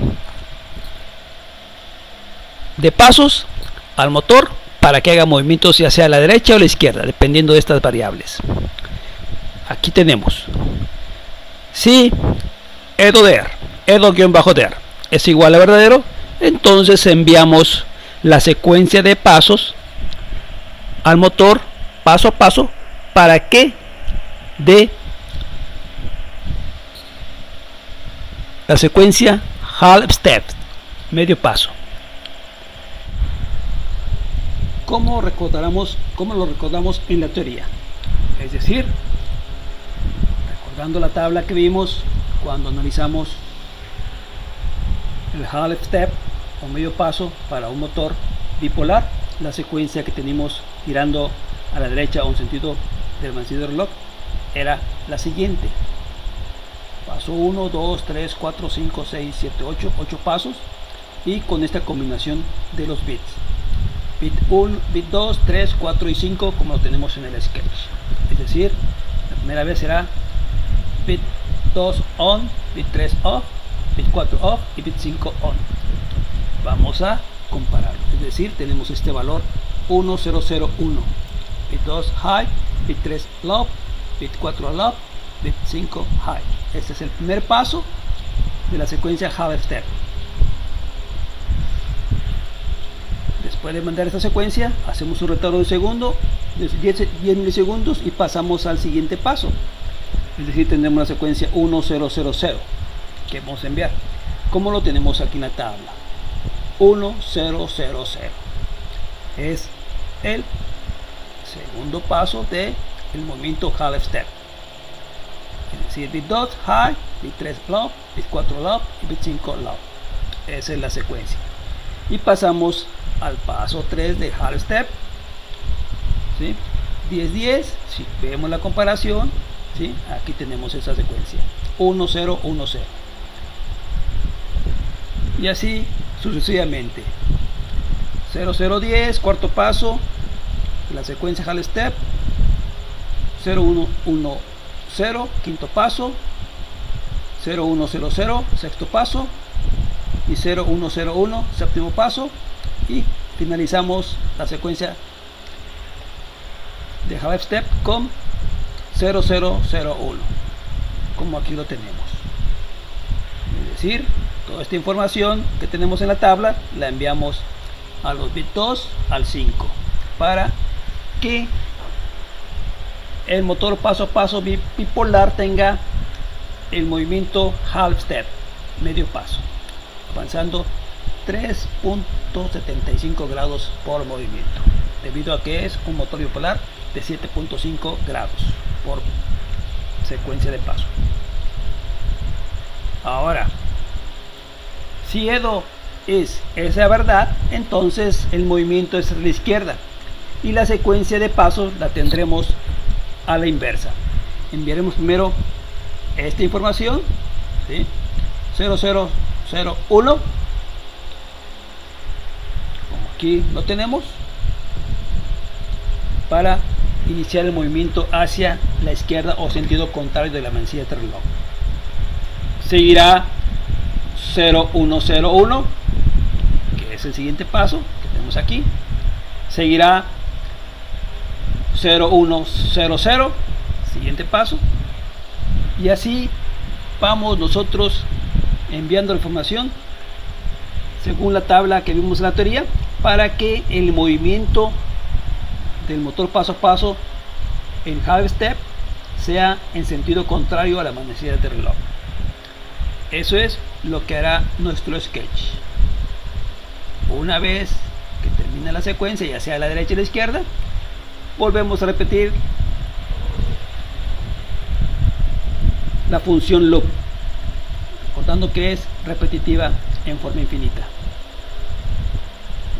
de pasos al motor para que haga movimientos ya sea a la derecha o a la izquierda, dependiendo de estas variables. Aquí tenemos, si edo-der es igual a verdadero, entonces enviamos la secuencia de pasos al motor paso a paso para que dé la secuencia half step, medio paso. ¿Cómo lo recordamos en la teoría? Es decir, recordando la tabla que vimos cuando analizamos el half step o medio paso para un motor bipolar, la secuencia que tenemos girando a la derecha o en sentido del manecillo del reloj era la siguiente: paso 1, 2, 3, 4, 5, 6, 7, 8 pasos, y con esta combinación de los bits, bit 1, bit 2, 3, 4 y 5, como lo tenemos en el sketch. Es decir, la primera vez será bit 2 on, bit 3 off, bit 4 off y bit 5 on. Vamos a compararlo, es decir, tenemos este valor 1001, bit 2 high, bit 3 low, bit 4 low, bit 5 high. Este es el primer paso de la secuencia half step. Después de mandar esta secuencia, hacemos un retardo de segundo de 10 milisegundos y pasamos al siguiente paso. Es decir, tendremos la secuencia 1000 que vamos a enviar, como lo tenemos aquí en la tabla. 1000 es el segundo paso del movimiento half step. Es decir, bit 2 high, bit 3 low, bit 4 low y bit 5 low. Esa es la secuencia. Y pasamos al paso 3 de half step, ¿sí? 10-10. Si vemos la comparación, ¿sí? Aquí tenemos esa secuencia 1010 y así sucesivamente. 0010, cuarto paso de la secuencia half step. 0110, quinto paso. 0100, sexto paso. Y 0101, séptimo paso. Y finalizamos la secuencia de half step con 0001, como aquí lo tenemos. Es decir, toda esta información que tenemos en la tabla la enviamos a los bit 2 al 5 para que el motor paso a paso bipolar tenga el movimiento half step, medio paso, avanzando 3.75 grados por movimiento, debido a que es un motor bipolar de 7.5 grados por secuencia de paso. Ahora, Si esto es esa verdad, entonces el movimiento es a la izquierda y la secuencia de pasos la tendremos a la inversa. Enviaremos primero esta información, ¿sí? 0001, como aquí lo tenemos, para iniciar el movimiento hacia la izquierda o sentido contrario de la manecilla del reloj. Seguirá 0101, que es el siguiente paso que tenemos aquí. Seguirá 0100, siguiente paso, y así vamos nosotros enviando la información según la tabla que vimos en la teoría, para que el movimiento del motor paso a paso en half step sea en sentido contrario a la manecilla del reloj. Eso es lo que hará nuestro sketch. Una vez que termina la secuencia, ya sea a la derecha o a la izquierda, volvemos a repetir la función loop, recordando que es repetitiva en forma infinita.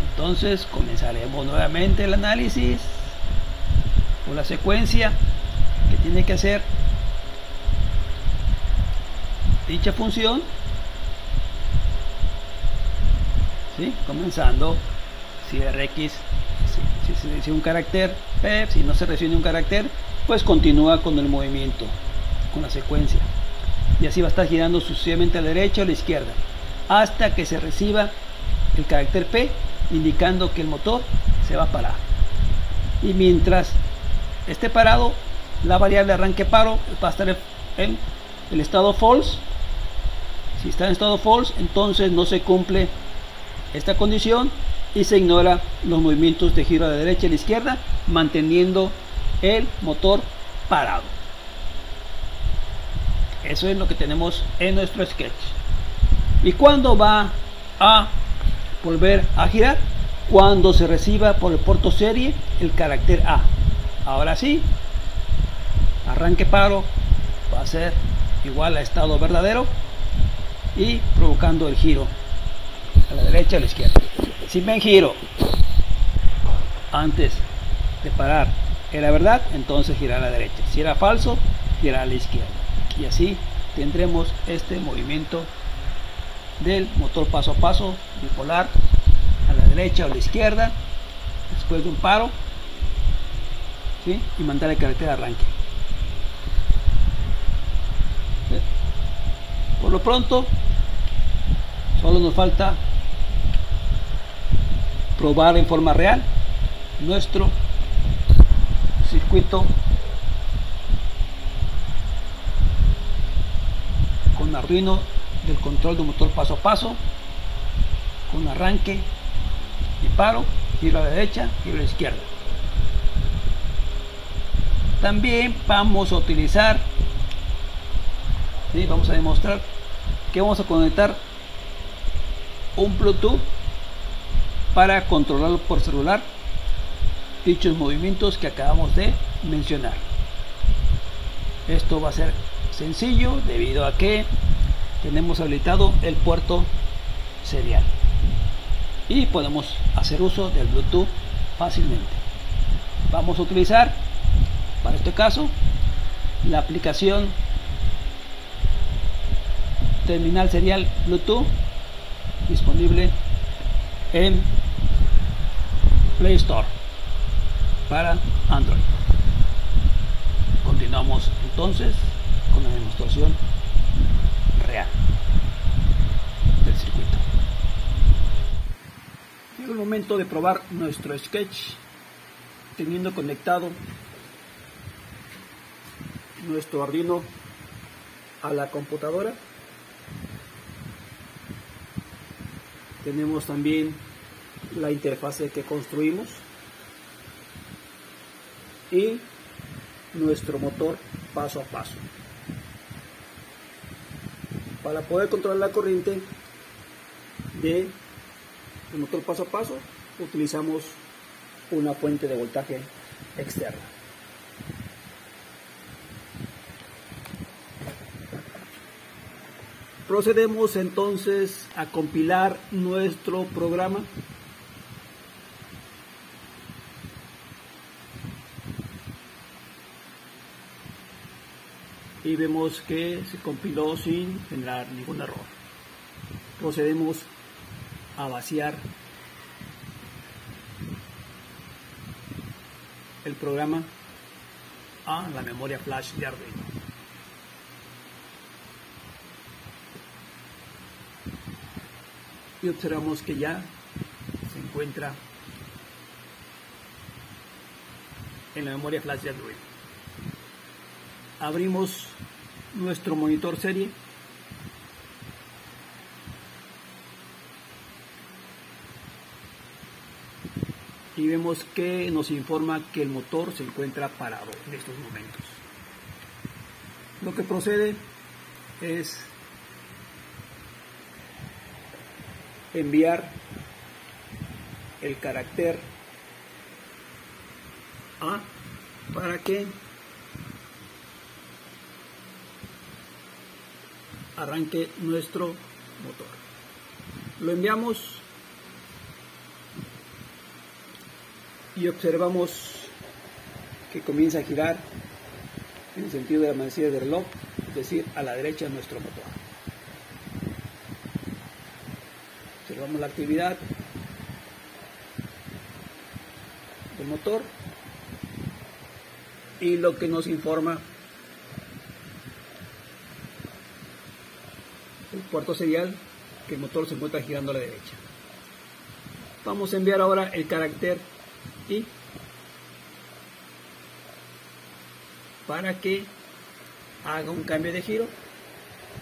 Entonces comenzaremos nuevamente el análisis o la secuencia que tiene que hacer dicha función, ¿sí? Comenzando si Rx, si se recibe un carácter PEP, si no se recibe un carácter, pues continúa con el movimiento, con la secuencia, y así va a estar girando sucesivamente a la derecha o a la izquierda hasta que se reciba el carácter P, indicando que el motor se va a parar. Y mientras esté parado, la variable arranque paro va a estar en el estado false. Si está en estado false, entonces no se cumple esta condición y se ignora los movimientos de giro a la derecha y a la izquierda, manteniendo el motor parado. Eso es lo que tenemos en nuestro sketch. ¿Y cuándo va a volver a girar? Cuando se reciba por el puerto serie el carácter A. Ahora sí, arranque paro va a ser igual a estado verdadero y provocando el giro a la derecha o a la izquierda. Si ven giro antes de parar era verdad, entonces girará a la derecha. Si era falso, girará a la izquierda. Y así tendremos este movimiento del motor paso a paso bipolar a la derecha o a la izquierda después de un paro, ¿sí? Y mandar el carácter de arranque. Por lo pronto solo nos falta probar en forma real nuestro circuito con Arduino del control del motor paso a paso, con arranque y paro, giro a la derecha, giro a la izquierda. También vamos a utilizar, ¿sí? Vamos a demostrar que vamos a conectar un Bluetooth para controlarlo por celular, dichos movimientos que acabamos de mencionar. Esto va a ser sencillo debido a que tenemos habilitado el puerto serial y podemos hacer uso del Bluetooth fácilmente. Vamos a utilizar para este caso la aplicación terminal serial Bluetooth, disponible en Play Store para Android. Continuamos entonces con la demostración real del circuito. Llega el momento de probar nuestro sketch teniendo conectado nuestro Arduino a la computadora. Tenemos también la interfase que construimos y nuestro motor paso a paso. Para poder controlar la corriente del motor paso a paso, utilizamos una fuente de voltaje externa. Procedemos entonces a compilar nuestro programa. Y vemos que se compiló sin generar ningún error. Procedemos a vaciar el programa a la memoria flash de Arduino. Y observamos que ya se encuentra en la memoria flash de Arduino. Abrimos nuestro monitor serie y vemos que nos informa que el motor se encuentra parado en estos momentos. Lo que procede es enviar el carácter A para que arranque nuestro motor. Lo enviamos y observamos que comienza a girar en el sentido de la manecilla del reloj, es decir, a la derecha de nuestro motor. Observamos la actividad del motor y lo que nos informa el puerto serial que el motor se encuentra girando a la derecha. Vamos a enviar ahora el carácter I para que haga un cambio de giro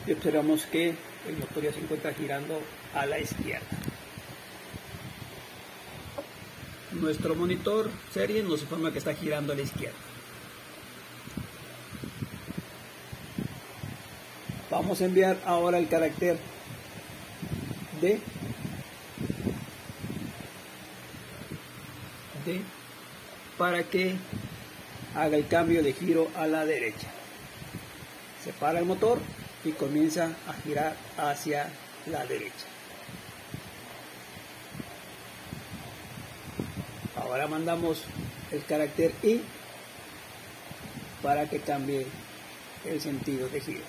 y observamos que el motor ya se encuentra girando a la izquierda. Nuestro monitor serie nos informa que está girando a la izquierda. Vamos a enviar ahora el carácter D para que haga el cambio de giro a la derecha. Se para el motor y comienza a girar hacia la derecha. Ahora mandamos el carácter I para que cambie el sentido de giro.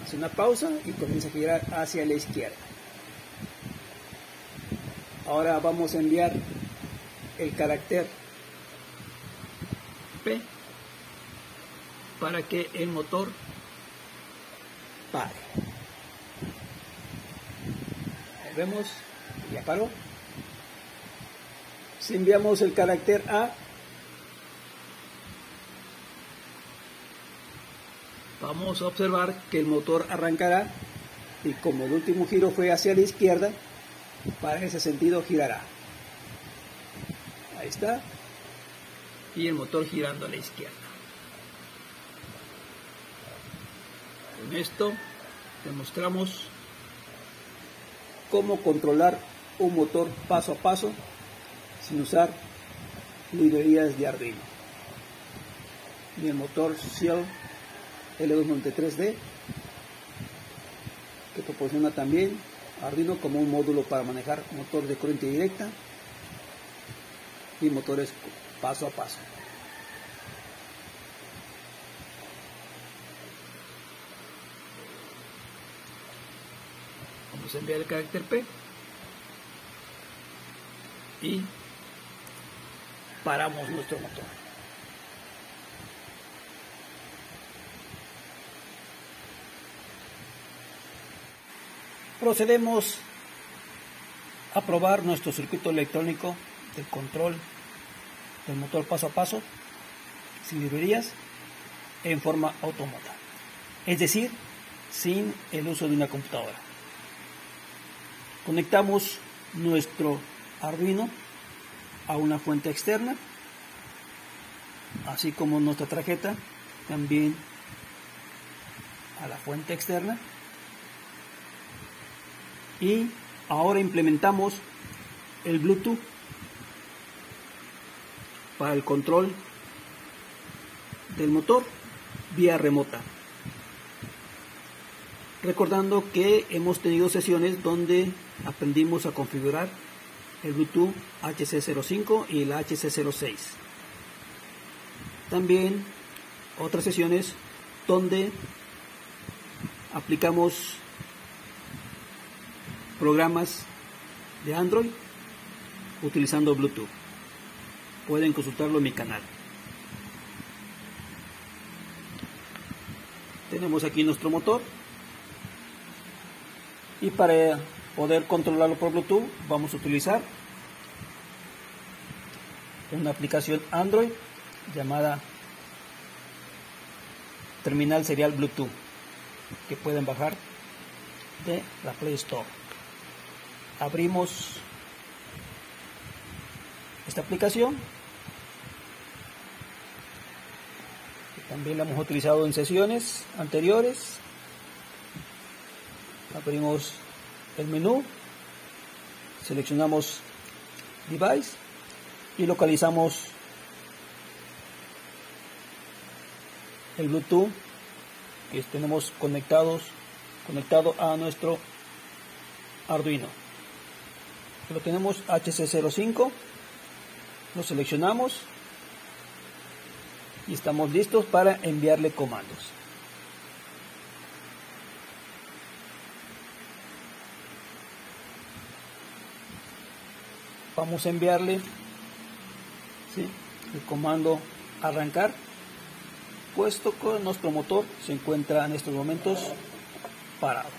Hace una pausa y comienza a girar hacia la izquierda. Ahora vamos a enviar el carácter P para que el motor pare. Ahí vemos, ya paró. Si enviamos el carácter A, vamos a observar que el motor arrancará y como el último giro fue hacia la izquierda, para ese sentido girará. Ahí está. Y el motor girando a la izquierda. Con esto demostramos cómo controlar un motor paso a paso sin usar librerías de Arduino. Y el motor Ciel L293D, que proporciona también Arduino como un módulo para manejar motores de corriente directa y motores paso a paso. Vamos a enviar el carácter P y paramos nuestro motor. Procedemos a probar nuestro circuito electrónico del control del motor paso a paso sin librerías en forma autómata, es decir, sin el uso de una computadora. Conectamos nuestro Arduino a una fuente externa, así como nuestra tarjeta también a la fuente externa. Y ahora implementamos el Bluetooth para el control del motor vía remota. Recordando que hemos tenido sesiones donde aprendimos a configurar el Bluetooth HC05 y el HC06. También otras sesiones donde aplicamos programas de Android utilizando Bluetooth. Pueden consultarlo en mi canal. Tenemos aquí nuestro motor, y para poder controlarlo por Bluetooth vamos a utilizar una aplicación Android llamada Terminal Serial Bluetooth, que pueden bajar de la Play Store. Abrimos esta aplicación, que también la hemos utilizado en sesiones anteriores. Abrimos el menú, seleccionamos Device y localizamos el Bluetooth que tenemos conectado a nuestro Arduino. Lo tenemos HC05, lo seleccionamos y estamos listos para enviarle comandos. Vamos a enviarle el comando arrancar, puesto que nuestro motor se encuentra en estos momentos parado.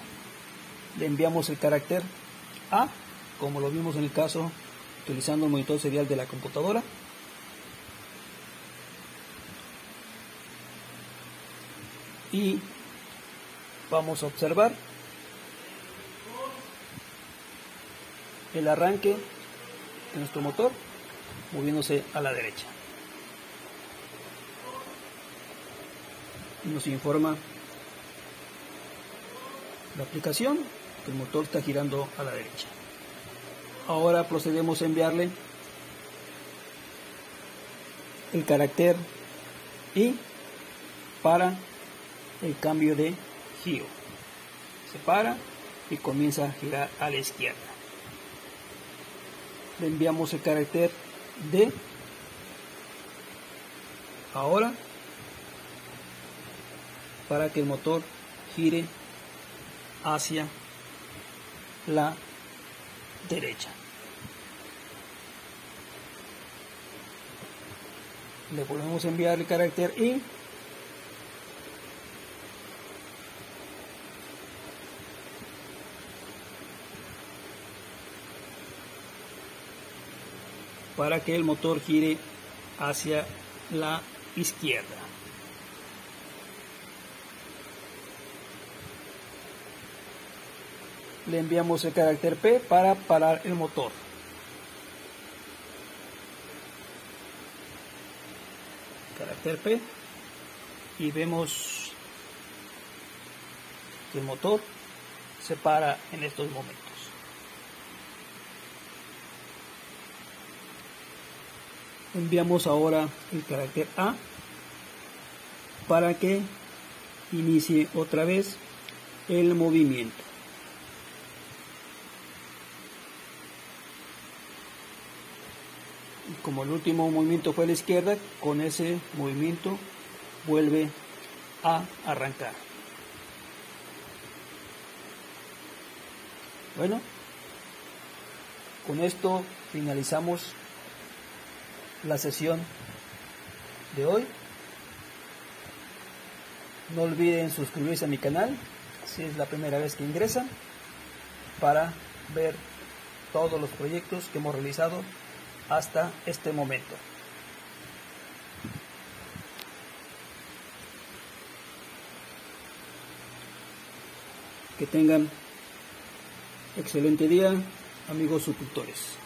Le enviamos el carácter A, como lo vimos en el caso utilizando el monitor serial de la computadora. Y vamos a observar el arranque de nuestro motor moviéndose a la derecha. Nos informa la aplicación que el motor está girando a la derecha. Ahora procedemos a enviarle el carácter I para el cambio de giro. Se para y comienza a girar a la izquierda. Le enviamos el carácter D ahora para que el motor gire hacia la derecha. Le volvemos a enviar el carácter I para que el motor gire hacia la izquierda. Le enviamos el carácter P para parar el motor. Carácter P, y vemos que el motor se para en estos momentos. Enviamos ahora el carácter A para que inicie otra vez el movimiento. Y como el último movimiento fue a la izquierda, con ese movimiento vuelve a arrancar. Bueno, con esto finalizamos la sesión de hoy. No olviden suscribirse a mi canal si es la primera vez que ingresan, para ver todos los proyectos que hemos realizado hasta este momento. Que tengan excelente día, amigos suscriptores.